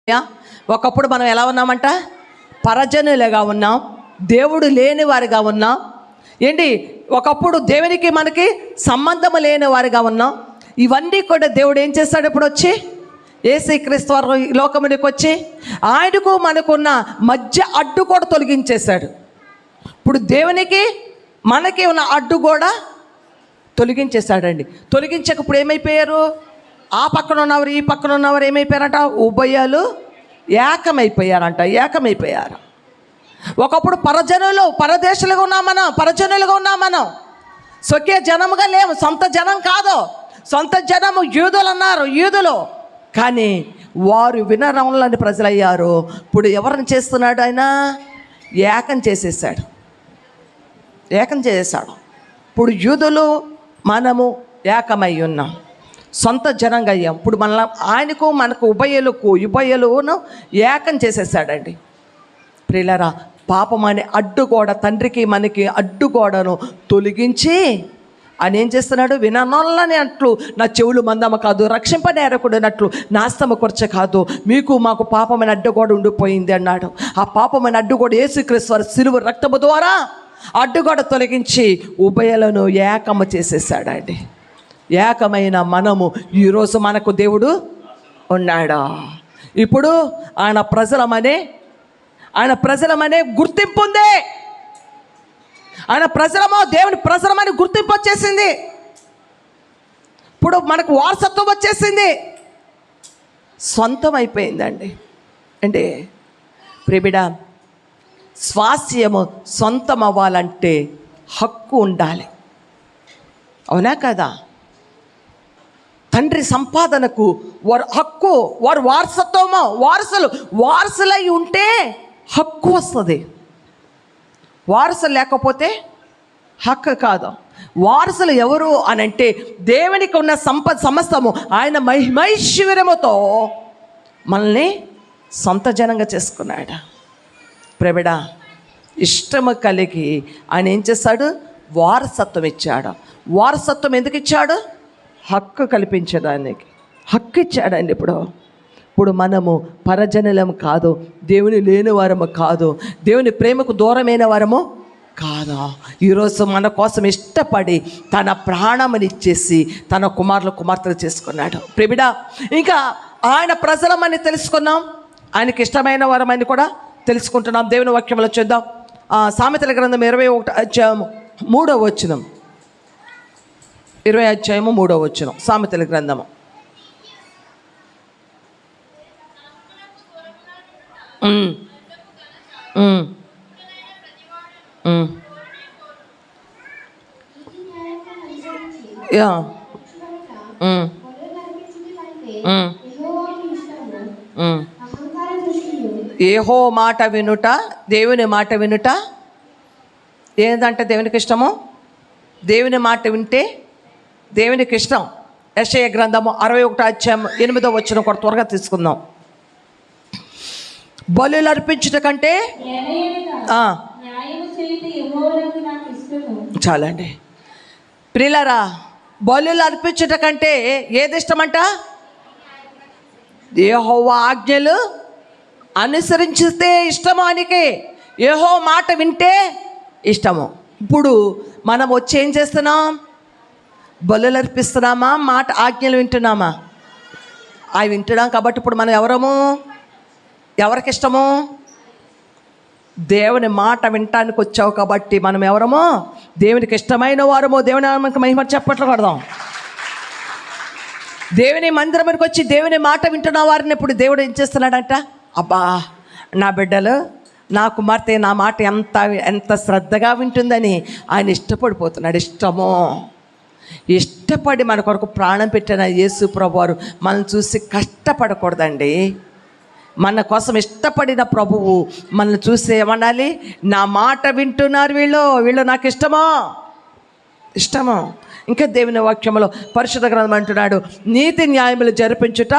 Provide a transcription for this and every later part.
ఒకప్పుడు మనం ఎలా ఉన్నామంట? పరజనులుగా ఉన్నాం, దేవుడు లేని వారిగా ఉన్నాం. ఏంటి, ఒకప్పుడు దేవునికి మనకి సంబంధము లేని వారిగా ఉన్నాం. ఇవన్నీ కూడా దేవుడు ఏం చేస్తాడు? ఇప్పుడు వచ్చి యేసుక్రీస్తు వారు ఈ లోకమునికి వచ్చి ఆయనకు మనకున్న మధ్య అడ్డు కూడా తొలగించేశాడు. ఇప్పుడు దేవునికి మనకి ఉన్న అడ్డు కూడా తొలగించేశాడండి. తొలగించకపోతే ఏమైపోయారు? ఆ పక్కన ఉన్నవారు ఈ పక్కన ఉన్నవారు ఏమైపోయారంట? ఉభయాలు ఏకమైపోయారంట. ఏకమైపోయారు. ఒకప్పుడు పరదేశులుగా ఉన్నాం మనం, పరజనులుగా ఉన్నాం మనం. స్వకీయ జనముగా లేము, సొంత జనం కాదు. సొంత జనము యూదులు అన్నారు, యూదులు. కానీ వారు వినరంలని ప్రజలయ్యారు. ఇప్పుడు ఎవరిని చేస్తున్నాడు ఆయన? ఏకం చేసేసాడు, ఏకం చేసేసాడు. ఇప్పుడు యూదులు మనము ఏకమై ఉన్నాం, సొంత జనంగా అయ్యాం. ఇప్పుడు ఆయనకు మనకు ఉభయలును ఏకం చేసేసాడండి. ప్రియులారా, పాపం అనే అడ్డుగోడ, తండ్రికి మనకి అడ్డుగోడను తొలగించి ఆయన ఏం చేస్తున్నాడు? విననొల్లని అట్లు నా చెవులు మందమ కాదు, రక్షింపనేరకుడినట్లు నాస్తమ కొరచ కాదు, మీకు మాకు పాపమైన అడ్డుగోడ ఉండిపోయింది అన్నాడు. ఆ పాపమైన అడ్డుగోడ యేసుక్రీస్తు వారి శిలువ రక్తము ద్వారా అడ్డుగోడ తొలగించి ఉభయలను ఏకము చేసేసాడండి. ఏకమైన మనము ఈరోజు మనకు దేవుడు ఉన్నాడా? ఇప్పుడు ఆయన ప్రజలమనే గుర్తింపు ఉంది. ఆయన ప్రజలమో దేవుని ప్రజలమని గుర్తింపు వచ్చేసింది. ఇప్పుడు మనకు వారసత్వం వచ్చేసింది, సొంతం అయిపోయిందండి. అంటే ప్రియబిడ, స్వాస్యము సొంతం అవ్వాలంటే హక్కు ఉండాలి, అవునా కదా? తండ్రి సంపాదనకు వారు హక్కు, వారు వారసత్వము, వారసులై ఉంటే హక్కు వస్తుంది. వారసులు లేకపోతే హక్కు కాదు. వారసులు ఎవరు అని అంటే దేవునికి ఉన్న సమస్తము ఆయన మహిమైశ్వర్యముతో మనల్ని సొంత జనంగా చేసుకున్నాడు. ప్రియబిడ, ఇష్టము కలిగి ఆయన ఏం చేశాడు? వారసత్వం ఇచ్చాడు. వారసత్వం ఎందుకు ఇచ్చాడు? హక్కు కల్పించడానికి హక్కు ఇచ్చాడండి. ఇప్పుడు మనము పరజనులం కాదు, దేవుని లేని వారము కాదు, దేవుని ప్రేమకు దూరమైన వారము కాదు. ఈరోజు మన కోసం ఇష్టపడి తన ప్రాణమునిచ్చేసి తన కుమార్తెలు చేసుకున్నాడు. ప్రియబిడ, ఇంకా ఆయన ప్రజలమని తెలుసుకున్నాం, ఆయనకి ఇష్టమైన వారమని కూడా తెలుసుకుంటున్నాం. దేవుని వాక్యంలో చూద్దాం. సామెతల గ్రంథం 21 అధ్యాయము 3వ వచనం. 20 అధ్యాయము 3వ వచనం సామెతల గ్రంథము. యెహోవా మాట వినుట, దేవుని మాట వినుట ఏంటంటే దేవునికి ఇష్టము. దేవుని మాట వింటే దేవునికి ఇష్టం. యెషయా గ్రంథము 61 అధ్యాయం 8వ వచనం కూడా త్వరగా తీసుకుందాం. బలులు అర్పించుట కంటే చాలండి. ప్రియులారా, బలులు అర్పించుట కంటే ఏది ఇష్టమంట? యెహోవా ఆజ్ఞలు అనుసరించితే ఇష్టము ఆయనకి. యెహోవా మాట వింటే ఇష్టము. ఇప్పుడు మనం వచ్చి ఏం చేస్తున్నాం? బలులు అర్పిస్తున్నామా? ఆజ్ఞలు వింటున్నామా? అవి వింటున్నాం. కాబట్టి ఇప్పుడు మనం ఎవరికి ఇష్టము? దేవుని మాట వినటానికి వచ్చావు కాబట్టి మనం ఎవరమో? దేవునికి ఇష్టమైన వారమో. దేవుని మనకు మహిమ చెప్పట్లు కొడదాం. దేవుని మందిరానికి వచ్చి దేవుని మాట వింటున్న వారిని ఇప్పుడు దేవుడు ఏం చేస్తున్నాడంట? అబ్బా, నా బిడ్డలు, నా కుమార్తె నా మాట ఎంత శ్రద్ధగా వింటుందని ఆయన ఇష్టపడిపోతున్నాడు. ఇష్టపడి మన కొరకు ప్రాణం పెట్టిన యేసు ప్రభువారు మనల్ని చూసి కష్టపడకూడదండి. మన కోసం ఇష్టపడిన ప్రభువు మనల్ని చూసి ఏమనాలి? నా మాట వింటున్నారు వీళ్ళు నాకు ఇష్టమో. ఇంకా దేవుని వాక్యంలో పరిశుద్ధ గ్రంథం అంటున్నాడు, నీతి న్యాయములు జరిపించుట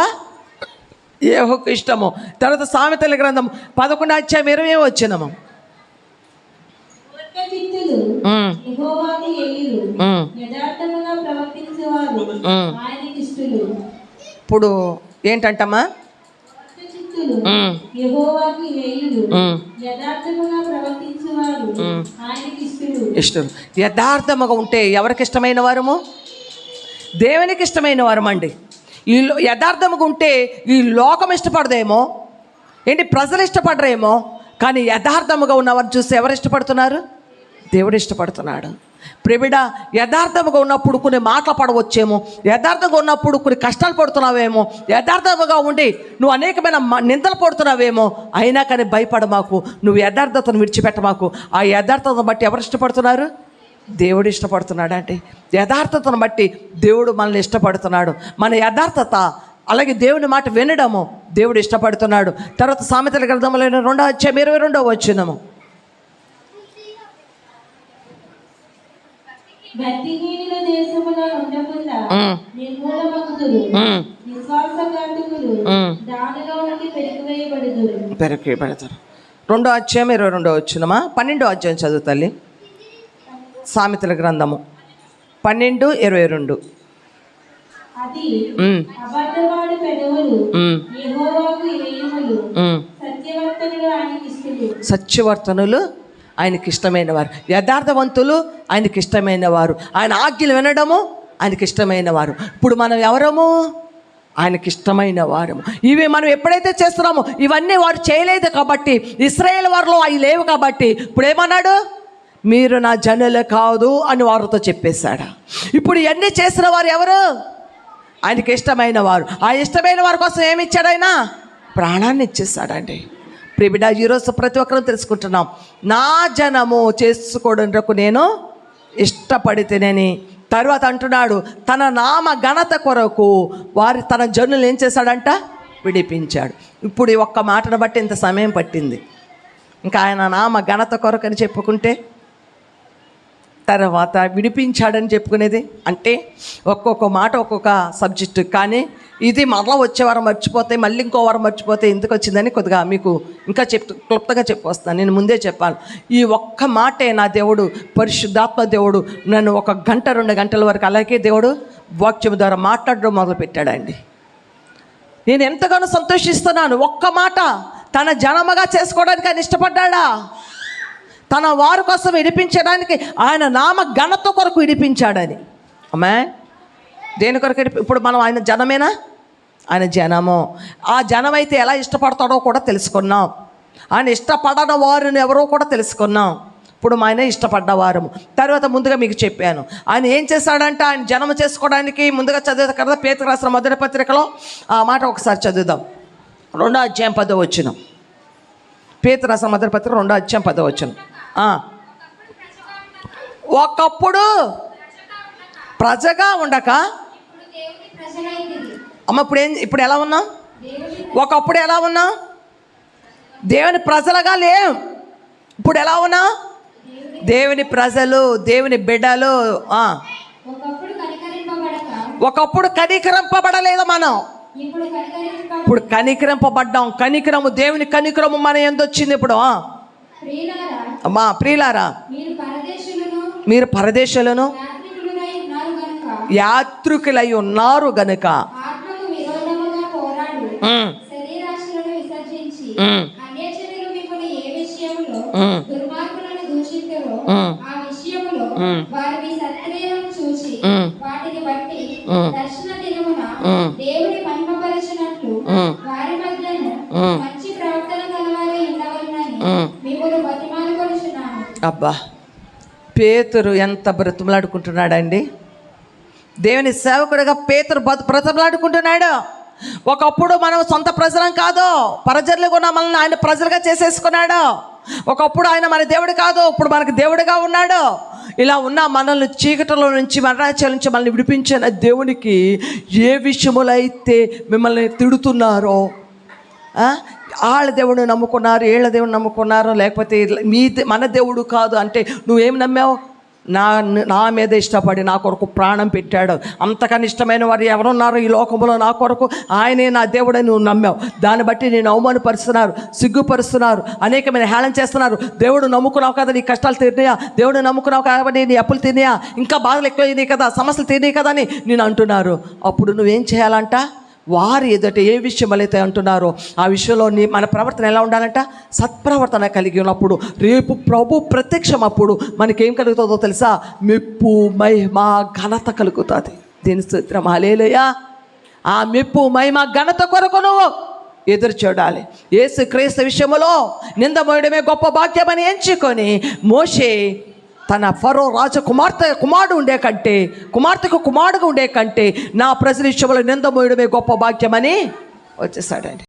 యెహోవాకు ఇష్టము. తర్వాత సామెతల గ్రంథం 11 అధ్యాయం 20వ వచనము. ఇప్పుడు ఏంటంటమ్మా? యెహోవాకు విధేయుడు, యథార్థముగా ప్రవర్తించువారు ఆయనకి ఇష్టం. యథార్థముగా ఉంటే ఎవరికి ఇష్టమైన వారము? దేవునికి ఇష్టమైన వారమండి. ఈ యథార్థముగా ఉంటే ఈ లోకం ఇష్టపడదేమో, ఏంటి ప్రజలు ఇష్టపడరేమో, కానీ యథార్థముగా ఉన్నవారు చూస్తే ఎవరు ఇష్టపడుతున్నారు? దేవుడు ఇష్టపడుతున్నాడు. ప్రిబిడ, యథార్థముగా ఉన్నప్పుడు కొన్ని మాటలు పడవచ్చేమో, యథార్థంగా ఉన్నప్పుడు కొన్ని కష్టాలు పడుతున్నావేమో, యథార్థముగా ఉండి నువ్వు అనేకమైన నిందలు పడుతున్నావేమో, అయినా కానీ భయపడమాకు, నువ్వు యథార్థతను విడిచిపెట్టమాకు. ఆ యథార్థతను బట్టి ఎవరు ఇష్టపడుతున్నారు? దేవుడు ఇష్టపడుతున్నాడు. అంటే యథార్థతను బట్టి దేవుడు మనల్ని ఇష్టపడుతున్నాడు. మన యథార్థత, అలాగే దేవుని మాట వినడము దేవుడు ఇష్టపడుతున్నాడు. తర్వాత సామెతల గ్రంథంలో 2:22 భక్తిహీనుల దేశములో ఉండకుండా నిర్మూలమగుదురు, విశ్వాసఘాతకులు దానిలో నుండి పెరికివేయబడతారు. 2:22 12 చదువు తల్లి. సామెతల గ్రంథము 12:22. అది అబద్ధవాడు పెదవులు యెహోవాకు విధేయులు, సత్యవర్తనులు ఆయనకి ఇష్టలు. సత్యవర్తనులు ఆయనకి ఇష్టమైన వారు, యథార్థవంతులు ఆయనకి ఇష్టమైన వారు, ఆయన ఆజ్ఞలు వినడము ఆయనకి ఇష్టమైన వారు. ఇప్పుడు మనం ఎవరము? ఆయనకి ఇష్టమైన వారము. ఇవి మనం ఎప్పుడైతే చేస్తున్నామో ఇవన్నీ వారు చేయలేదు కాబట్టి, ఇశ్రాయేలు వారిలో అవి లేవు కాబట్టి, ఇప్పుడు ఏమన్నాడు? మీరు నా జనులు కాదు అని వారితో చెప్పేశాడు. ఇప్పుడు ఇవన్నీ చేసిన వారు ఎవరు? ఆయనకి ఇష్టమైన వారు. ఆ ఇష్టమైన వారి కోసం ఏమి ఇచ్చాడు? ఆయన ప్రాణాన్ని ఇచ్చేసాడండి. ప్రిబిడ, ఈరోజు ప్రతి ఒక్కరూ తెలుసుకుంటున్నాం, నా జనము చేసుకోవడానికి నేను ఇష్టపడితేనని. తర్వాత అంటున్నాడు, తన నామ ఘనత కొరకు తన జనులు ఏం చేశాడంట? విడిపించాడు. ఇప్పుడు ఈ ఒక్క మాటను బట్టి ఇంత సమయం పట్టింది. ఇంకా ఆయన నామ ఘనత కొరకు అని చెప్పుకుంటే, తర్వాత విడిపించాడని చెప్పుకునేది అంటే ఒక్కొక్క మాట ఒక్కొక్క సబ్జెక్టు. కానీ ఇది మరలా వచ్చే వారం మర్చిపోతే, మళ్ళీ ఇంకో వారం మర్చిపోతే ఎందుకు వచ్చిందని కొద్దిగా మీకు ఇంకా క్లుప్తంగా చెప్పొస్తాను. నేను ముందే చెప్పాను, ఈ ఒక్క మాటే నా దేవుడు, పరిశుద్ధాత్మ దేవుడు నన్ను 1 గంట 2 గంటల వరకు అలాగే దేవుడు వాక్యం ద్వారా మాట్లాడడం మొదలుపెట్టాడండి. నేను ఎంతగానో సంతోషిస్తున్నాను. ఒక్క మాట తన జనముగా చేసుకోవడానికి ఆయన ఇష్టపడ్డా. తన వారి కోసం విడిపించడానికి ఆయన నామ ఘనత కొరకు విడిపించాడని. అమ్మా, దేని కొరకు? ఇప్పుడు మనం ఆయన జనమేనా? ఆయన జనము. ఆ జనం అయితే ఎలా ఇష్టపడతాడో కూడా తెలుసుకున్నాం. ఆయన ఇష్టపడని వారిని ఎవరో కూడా తెలుసుకున్నాం. ఇప్పుడు ఆయన ఇష్టపడ్డవారము. తర్వాత ముందుగా మీకు చెప్పాను, ఆయన ఏం చేశాడంటే ఆయన జనము చేసుకోవడానికి ముందుగా చదివితే కదా, పేతురు రాసిన మొదటి పత్రికలో ఆ మాట ఒకసారి చదువుదాం. 2:10 పేతురు రాసిన మొదటి పత్రిక 2:10. ఒకప్పుడు ప్రజగా ఉండక అమ్మ, ఇప్పుడు ఎలా ఉన్నాం? ఒకప్పుడు ఎలా ఉన్నాం? దేవుని ప్రజలుగా లేం. ఇప్పుడు ఎలా ఉన్నాం? దేవుని ప్రజలు, దేవుని బిడ్డలు. ఒకప్పుడు కనికరింపబడలేదు మనం, ఇప్పుడు కనికరింపబడ్డాం. కనికరము, దేవుని కనికరము మన ఎందొచ్చింది ఇప్పుడు. అమ్మా ప్రియులారా, మీరు పరదేశులను యాత్రికులై ఉన్నారు గనుక అబ్బా, పేతురు ఎంత బ్రతిమలాడుకుంటున్నాడండి. దేవుని సేవకుడిగా పేతురు బ్రతిమలాడుకుంటున్నాడు. ఒకప్పుడు మనం సొంత ప్రజలం కాదు, పరజనులుగా ఉన్న మనల్ని ఆయన ప్రజలుగా చేసేసుకున్నాడు. ఒకప్పుడు ఆయన మన దేవుడు కాదు, ఇప్పుడు మనకు దేవుడిగా ఉన్నాడు. ఇలా ఉన్న మనల్ని చీకటిలో నుంచి, మరణాచల నుంచి మనల్ని విడిపించిన దేవునికి ఏ విషయములు అయితే మిమ్మల్ని తిడుతున్నారో, వాళ్ళ దేవుడిని నమ్ముకున్నారు, వీళ్ళ దేవుడిని నమ్ముకున్నారు, లేకపోతే మన దేవుడు కాదు అంటే నువ్వేం నమ్మావు? నా మీద ఇష్టపడి నా కొరకు ప్రాణం పెట్టాడు. అంతకన్నా ఇష్టమైన వారు ఎవరున్నారు ఈ లోకంలో నా కొరకు? ఆయనే నా దేవుడని నువ్వు నమ్మావు. దాన్ని బట్టి నేను అవమానపరుస్తున్నారు, సిగ్గుపరుస్తున్నారు, అనేకమైన హేళన చేస్తున్నారు. దేవుడు నమ్ముకున్నావు కదా, నీ కష్టాలు తీరినాయా? దేవుడు నమ్ముకున్నావు కాబట్టి నీ అప్పులు తీరినాయా? ఇంకా బాధలు ఎక్కువైనాయి కదా, సమస్యలు తీరినాయి కదా అని నేను అంటున్నారు. అప్పుడు నువ్వేం చేయాలంట? వారి ఎదుట ఏ విషయమైతే అంటున్నారో ఆ విషయంలో మన ప్రవర్తన ఎలా ఉండాలంట? సత్ప్రవర్తన కలిగి ఉన్నప్పుడు రేపు ప్రభు ప్రత్యక్షం అప్పుడు మనకేం కలుగుతుందో తెలుసా? మెప్పు, మహిమ, ఘనత కలుగుతుంది. దీని స్తోత్రం, హల్లెలూయా. ఆ మెప్పు, మహిమ, ఘనత కొరకు నువ్వు ఎదురు చూడాలి. యేసు క్రీస్తు విషయంలో నింద మోయడమే గొప్ప భాగ్యమని ఎంచుకొని మోషే తన ఫరో కుమారుడుగా ఉండే కంటే నా ప్రజల విషయంలో నింద మోయడమే గొప్ప భాగ్యమని వచ్చేసాడండి.